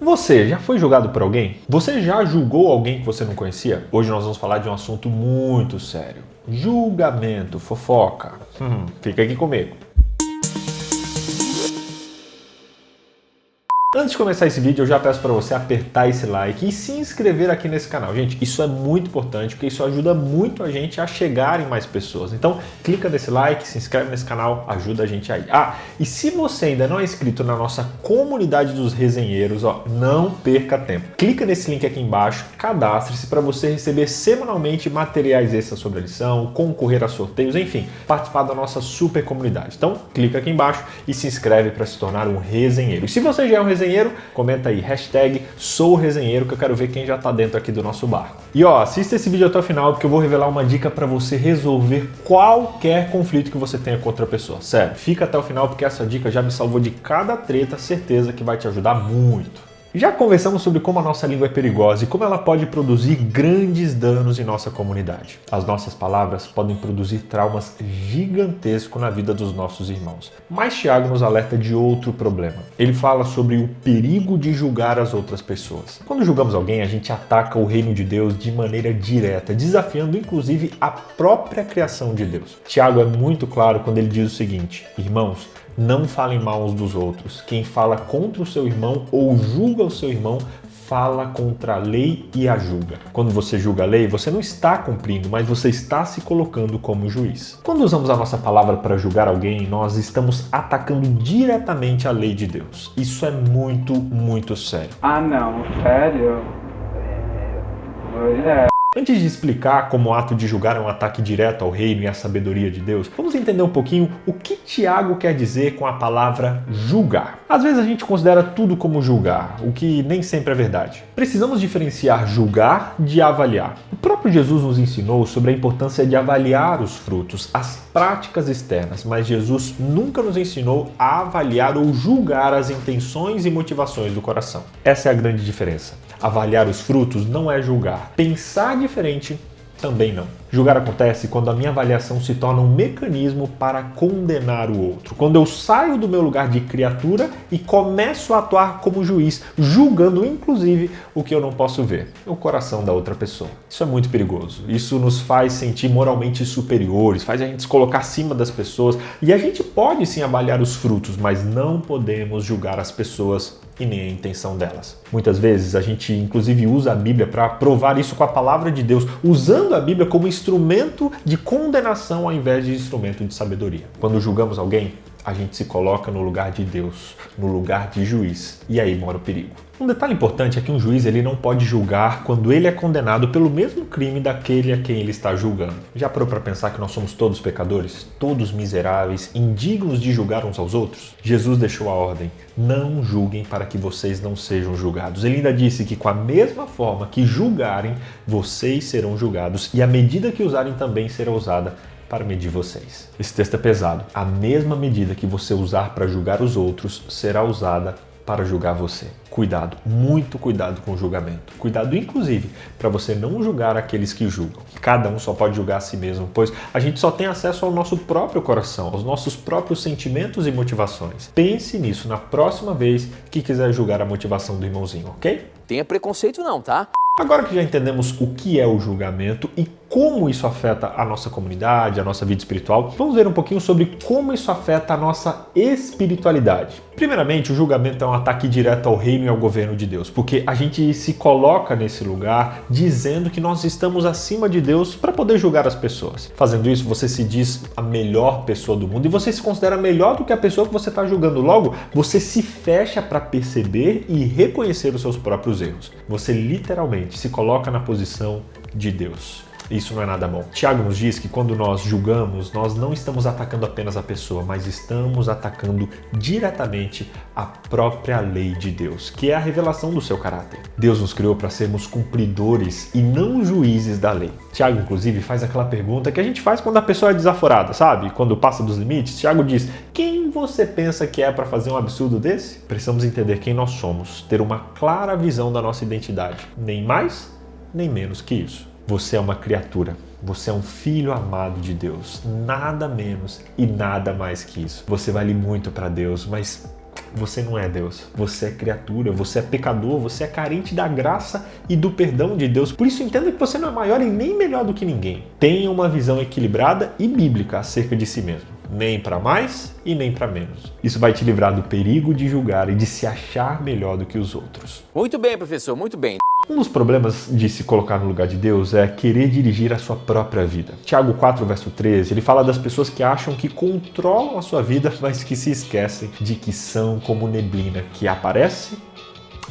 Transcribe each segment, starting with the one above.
Você já foi julgado por alguém? Você já julgou alguém que você não conhecia? Hoje nós vamos falar de um assunto muito sério. Julgamento, fofoca. Fica aqui comigo. Antes de começar esse vídeo, eu já peço para você apertar esse like e se inscrever aqui nesse canal. Gente, isso é muito importante porque isso ajuda muito a gente a chegar em mais pessoas. Então, clica nesse like, se inscreve nesse canal, ajuda a gente aí. E se você ainda não é inscrito na nossa comunidade dos resenheiros, não perca tempo. Clica nesse link aqui embaixo, cadastre-se para você receber semanalmente materiais extras sobre a lição, concorrer a sorteios, enfim, participar da nossa super comunidade. Então, clica aqui embaixo e se inscreve para se tornar um resenheiro. E se você já é um resenheiro, comenta aí, #SouResenheiro, que eu quero ver quem já tá dentro aqui do nosso barco. E assista esse vídeo até o final, porque eu vou revelar uma dica para você resolver qualquer conflito que você tenha com outra pessoa. Sério, fica até o final, porque essa dica já me salvou de cada treta, certeza que vai te ajudar muito. Já conversamos sobre como a nossa língua é perigosa e como ela pode produzir grandes danos em nossa comunidade. As nossas palavras podem produzir traumas gigantescos na vida dos nossos irmãos. Mas Tiago nos alerta de outro problema. Ele fala sobre o perigo de julgar as outras pessoas. Quando julgamos alguém, a gente ataca o reino de Deus de maneira direta, desafiando inclusive a própria criação de Deus. Tiago é muito claro quando ele diz o seguinte: irmãos, não falem mal uns dos outros. Quem fala contra o seu irmão ou julga o seu irmão, fala contra a lei e a julga. Quando você julga a lei, você não está cumprindo, mas você está se colocando como juiz. Quando usamos a nossa palavra para julgar alguém, nós estamos atacando diretamente a lei de Deus. Isso é muito, muito sério. Não, sério? Antes de explicar como o ato de julgar é um ataque direto ao reino e à sabedoria de Deus, vamos entender um pouquinho o que Tiago quer dizer com a palavra julgar. Às vezes a gente considera tudo como julgar, o que nem sempre é verdade. Precisamos diferenciar julgar de avaliar. O próprio Jesus nos ensinou sobre a importância de avaliar os frutos, as práticas externas, mas Jesus nunca nos ensinou a avaliar ou julgar as intenções e motivações do coração. Essa é a grande diferença. Avaliar os frutos não é julgar. Pensar diferente também não. Julgar acontece quando a minha avaliação se torna um mecanismo para condenar o outro. Quando eu saio do meu lugar de criatura e começo a atuar como juiz, julgando inclusive o que eu não posso ver, o coração da outra pessoa. Isso é muito perigoso. Isso nos faz sentir moralmente superiores, faz a gente se colocar acima das pessoas. E a gente pode sim avaliar os frutos, mas não podemos julgar as pessoas e nem a intenção delas. Muitas vezes a gente inclusive usa a Bíblia para provar isso com a palavra de Deus, usando a Bíblia como instrumento de condenação ao invés de instrumento de sabedoria. Quando julgamos alguém, a gente se coloca no lugar de Deus, no lugar de juiz, e aí mora o perigo. Um detalhe importante é que um juiz ele não pode julgar quando ele é condenado pelo mesmo crime daquele a quem ele está julgando. Já parou para pensar que nós somos todos pecadores, todos miseráveis, indignos de julgar uns aos outros? Jesus deixou a ordem: não julguem para que vocês não sejam julgados. Ele ainda disse que com a mesma forma que julgarem, vocês serão julgados, e a medida que usarem também será usada para medir vocês. Esse texto é pesado. A mesma medida que você usar para julgar os outros será usada para julgar você. Cuidado, muito cuidado com o julgamento. Cuidado, inclusive, para você não julgar aqueles que julgam. Cada um só pode julgar a si mesmo, pois a gente só tem acesso ao nosso próprio coração, aos nossos próprios sentimentos e motivações. Pense nisso na próxima vez que quiser julgar a motivação do irmãozinho, ok? Tenha preconceito não, tá? Agora que já entendemos o que é o julgamento e como isso afeta a nossa comunidade, a nossa vida espiritual, vamos ver um pouquinho sobre como isso afeta a nossa espiritualidade. Primeiramente, o julgamento é um ataque direto ao reino e ao governo de Deus, porque a gente se coloca nesse lugar dizendo que nós estamos acima de Deus para poder julgar as pessoas. Fazendo isso, você se diz a melhor pessoa do mundo e você se considera melhor do que a pessoa que você está julgando. Logo, você se fecha para perceber e reconhecer os seus próprios erros. Você literalmente se coloca na posição de Deus. Isso não é nada bom. Tiago nos diz que quando nós julgamos, nós não estamos atacando apenas a pessoa, mas estamos atacando diretamente a própria lei de Deus, que é a revelação do seu caráter. Deus nos criou para sermos cumpridores e não juízes da lei. Tiago, inclusive, faz aquela pergunta que a gente faz quando a pessoa é desaforada, sabe? Quando passa dos limites. Tiago diz: quem você pensa que é para fazer um absurdo desse? Precisamos entender quem nós somos, ter uma clara visão da nossa identidade. Nem mais, nem menos que isso. Você é uma criatura, você é um filho amado de Deus, nada menos e nada mais que isso. Você vale muito para Deus, mas Você não é Deus, você é criatura, você é pecador, você é carente da graça e do perdão de Deus. Por isso entenda que você não é maior e nem melhor do que ninguém. Tenha uma visão equilibrada e bíblica acerca de si mesmo. Nem para mais e nem para menos. Isso vai te livrar do perigo de julgar e de se achar melhor do que os outros. Muito bem, professor, muito bem. Um dos problemas de se colocar no lugar de Deus é querer dirigir a sua própria vida. Tiago 4, verso 13, ele fala das pessoas que acham que controlam a sua vida, mas que se esquecem de que são como neblina que aparece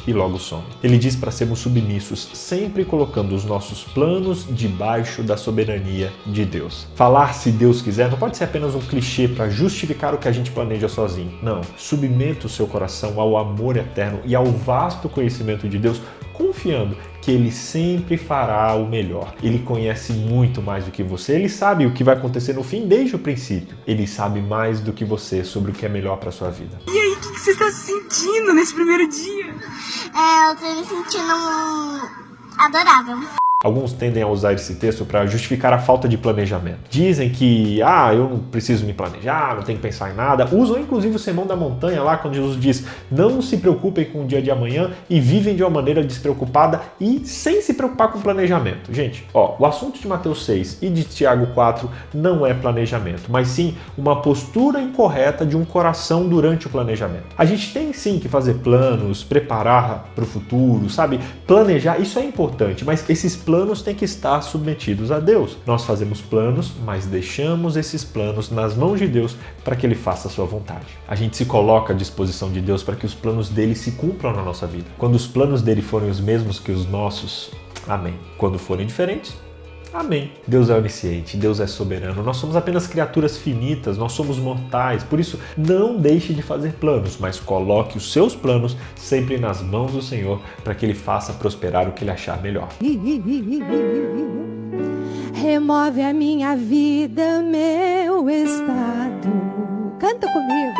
e logo some. Ele diz para sermos submissos, sempre colocando os nossos planos debaixo da soberania de Deus. Falar se Deus quiser não pode ser apenas um clichê para justificar o que a gente planeja sozinho. Não, submeta o seu coração ao amor eterno e ao vasto conhecimento de Deus, confiando que Ele sempre fará o melhor. Ele conhece muito mais do que você, Ele sabe o que vai acontecer no fim desde o princípio. Ele sabe mais do que você sobre o que é melhor para sua vida. E aí, o que você está sentindo nesse primeiro dia? Eu tô me sentindo adorável. Alguns tendem a usar esse texto para justificar a falta de planejamento. Dizem que, eu não preciso me planejar, não tenho que pensar em nada. Usam inclusive o Sermão da Montanha lá, quando Jesus diz, não se preocupem com o dia de amanhã e vivem de uma maneira despreocupada e sem se preocupar com planejamento. Gente, o assunto de Mateus 6 e de Tiago 4 não é planejamento, mas sim uma postura incorreta de um coração durante o planejamento. A gente tem sim que fazer planos, preparar para o futuro, sabe? Planejar, isso é importante, mas esses planos têm que estar submetidos a Deus. Nós fazemos planos, mas deixamos esses planos nas mãos de Deus para que Ele faça a sua vontade. A gente se coloca à disposição de Deus para que os planos dele se cumpram na nossa vida. Quando os planos dele forem os mesmos que os nossos, amém. Quando forem diferentes, amém. Deus é onisciente, Deus é soberano, nós somos apenas criaturas finitas, nós somos mortais, por isso não deixe de fazer planos, mas coloque os seus planos sempre nas mãos do Senhor para que Ele faça prosperar o que Ele achar melhor. Remove a minha vida, meu estado. Canta comigo.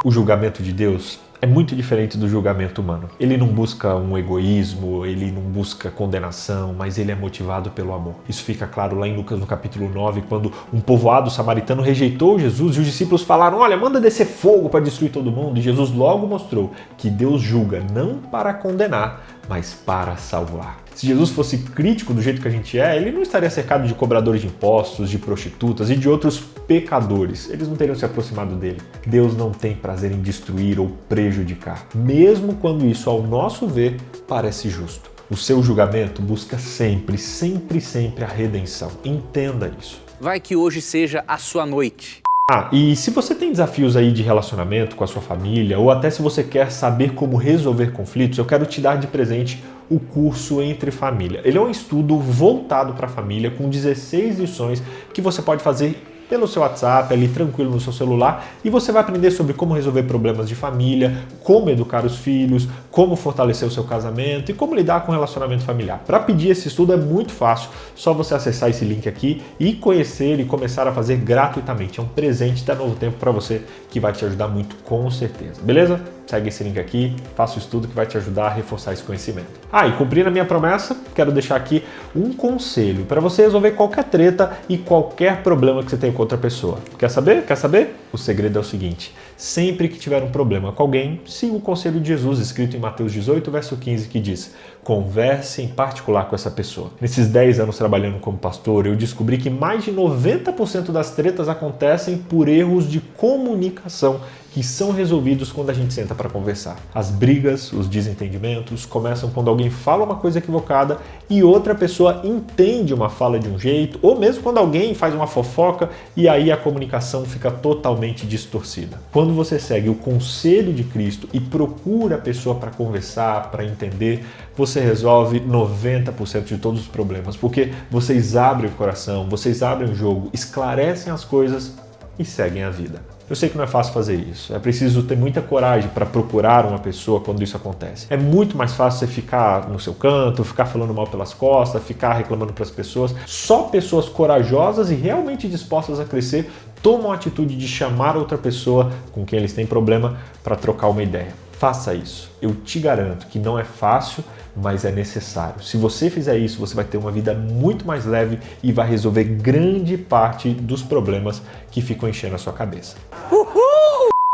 O julgamento de Deus é muito diferente do julgamento humano. Ele não busca um egoísmo, ele não busca condenação, mas ele é motivado pelo amor. Isso fica claro lá em Lucas no capítulo 9, quando um povoado samaritano rejeitou Jesus e os discípulos falaram, olha, manda descer fogo para destruir todo mundo. E Jesus logo mostrou que Deus julga não para condenar, mas para salvar. Se Jesus fosse crítico do jeito que a gente é, ele não estaria cercado de cobradores de impostos, de prostitutas e de outros pecadores. Eles não teriam se aproximado dele. Deus não tem prazer em destruir ou prejudicar, mesmo quando isso, ao nosso ver, parece justo. O seu julgamento busca sempre, sempre, sempre a redenção. Entenda isso. Vai que hoje seja a sua noite. E se você tem desafios aí de relacionamento com a sua família, ou até se você quer saber como resolver conflitos, eu quero te dar de presente o curso Entre Família. Ele é um estudo voltado para a família, com 16 lições que você pode fazer pelo seu WhatsApp, ali tranquilo no seu celular, e você vai aprender sobre como resolver problemas de família, como educar os filhos, como fortalecer o seu casamento e como lidar com o relacionamento familiar. Para pedir esse estudo é muito fácil, só você acessar esse link aqui e conhecer e começar a fazer gratuitamente. É um presente da Novo Tempo para você que vai te ajudar muito, com certeza. Beleza? Segue esse link aqui, faça o estudo que vai te ajudar a reforçar esse conhecimento. E cumprindo a minha promessa, quero deixar aqui um conselho para você resolver qualquer treta e qualquer problema que você tenha com outra pessoa. Quer saber? Quer saber? O segredo é o seguinte: sempre que tiver um problema com alguém, siga o conselho de Jesus, escrito em Mateus 18, verso 15, que diz: converse em particular com essa pessoa. Nesses 10 anos trabalhando como pastor, eu descobri que mais de 90% das tretas acontecem por erros de comunicação que são resolvidos quando a gente senta para conversar. As brigas, os desentendimentos começam quando alguém fala uma coisa equivocada e outra pessoa entende uma fala de um jeito, ou mesmo quando alguém faz uma fofoca e aí a comunicação fica totalmente distorcida. Quando você segue o conselho de Cristo e procura a pessoa para conversar, para entender, você resolve 90% de todos os problemas, porque vocês abrem o coração, vocês abrem o jogo, esclarecem as coisas e seguem a vida. Eu sei que não é fácil fazer isso, é preciso ter muita coragem para procurar uma pessoa quando isso acontece. É muito mais fácil você ficar no seu canto, ficar falando mal pelas costas, ficar reclamando para as pessoas. Só pessoas corajosas e realmente dispostas a crescer tomam a atitude de chamar outra pessoa com quem eles têm problema para trocar uma ideia. Faça isso. Eu te garanto que não é fácil, mas é necessário. Se você fizer isso, você vai ter uma vida muito mais leve e vai resolver grande parte dos problemas que ficam enchendo a sua cabeça.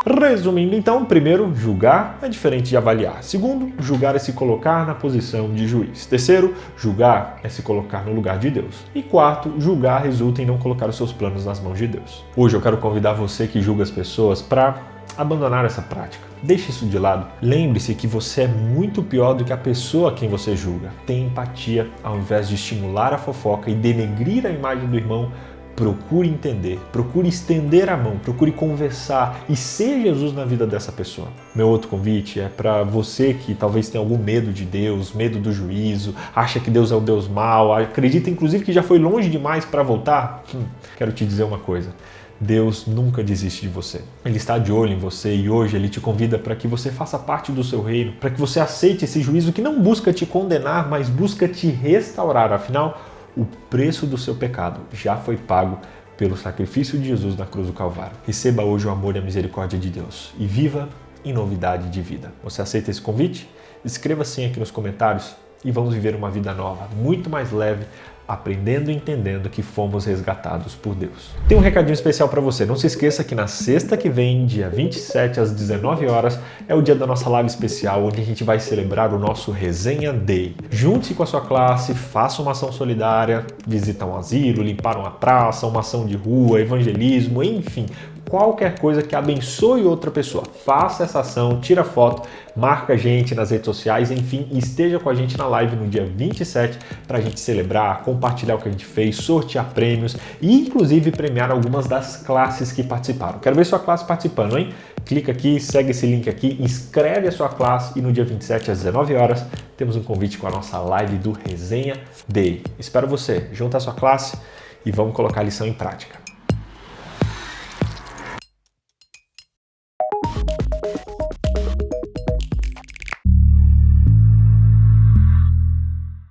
Resumindo então, primeiro, julgar é diferente de avaliar. Segundo, julgar é se colocar na posição de juiz. Terceiro, julgar é se colocar no lugar de Deus. E quarto, julgar resulta em não colocar os seus planos nas mãos de Deus. Hoje eu quero convidar você que julga as pessoas para abandonar essa prática. Deixe isso de lado. Lembre-se que você é muito pior do que a pessoa a quem você julga. Tenha empatia ao invés de estimular a fofoca e denegrir a imagem do irmão. Procure entender, procure estender a mão, procure conversar e ser Jesus na vida dessa pessoa. Meu outro convite é para você que talvez tenha algum medo de Deus, medo do juízo, acha que Deus é o Deus mau, acredita inclusive que já foi longe demais para voltar. Quero te dizer uma coisa. Deus nunca desiste de você. Ele está de olho em você e hoje Ele te convida para que você faça parte do seu reino, para que você aceite esse juízo que não busca te condenar, mas busca te restaurar. Afinal, o preço do seu pecado já foi pago pelo sacrifício de Jesus na cruz do Calvário. Receba hoje o amor e a misericórdia de Deus e viva em novidade de vida. Você aceita esse convite? Escreva sim aqui nos comentários e vamos viver uma vida nova, muito mais leve, aprendendo e entendendo que fomos resgatados por Deus. Tem um recadinho especial para você. Não se esqueça que na sexta que vem, dia 27 às 19 horas, é o dia da nossa live especial, onde a gente vai celebrar o nosso Resenha Day. Junte-se com a sua classe, faça uma ação solidária, visita um asilo, limpar uma praça, uma ação de rua, evangelismo, enfim, qualquer coisa que abençoe outra pessoa. Faça essa ação, tira foto, marca a gente nas redes sociais, enfim, esteja com a gente na live no dia 27 para a gente celebrar, compartilhar o que a gente fez, sortear prêmios e inclusive premiar algumas das classes que participaram. Quero ver sua classe participando, hein? Clica aqui, segue esse link aqui, inscreve a sua classe e no dia 27 às 19 horas temos um convite com a nossa live do Resenha Day. Espero você, junta a sua classe e vamos colocar a lição em prática.